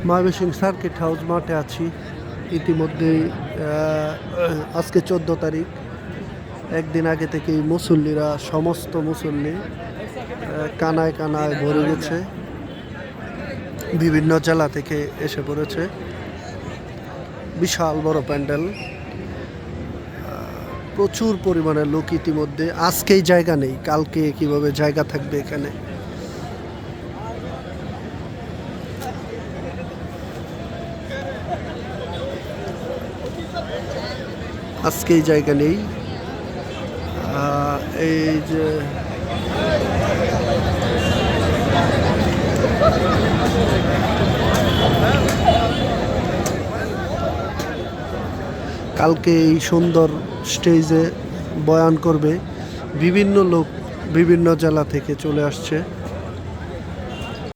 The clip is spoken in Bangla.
ময়মনসিংহ সার্কিট হাউস মাঠে আছি। ইতিমধ্যেই আজকে 14 তারিখ, একদিন আগে থেকেই মুসল্লিরা, সমস্ত মুসল্লি কানায় কানায় ভরে গেছে। বিভিন্ন জেলা থেকে এসে পড়েছে। বিশাল বড় প্যান্ডেল, প্রচুর পরিমাণে লোক ইতিমধ্যে। আজকেই জায়গা নেই, কালকে কিভাবে জায়গা থাকবে এখানে। আজকেই জায়গা নেই। এই যে কালকে এই সুন্দর স্টেজে বয়ান করবে। বিভিন্ন লোক বিভিন্ন জেলা থেকে চলে আসছে।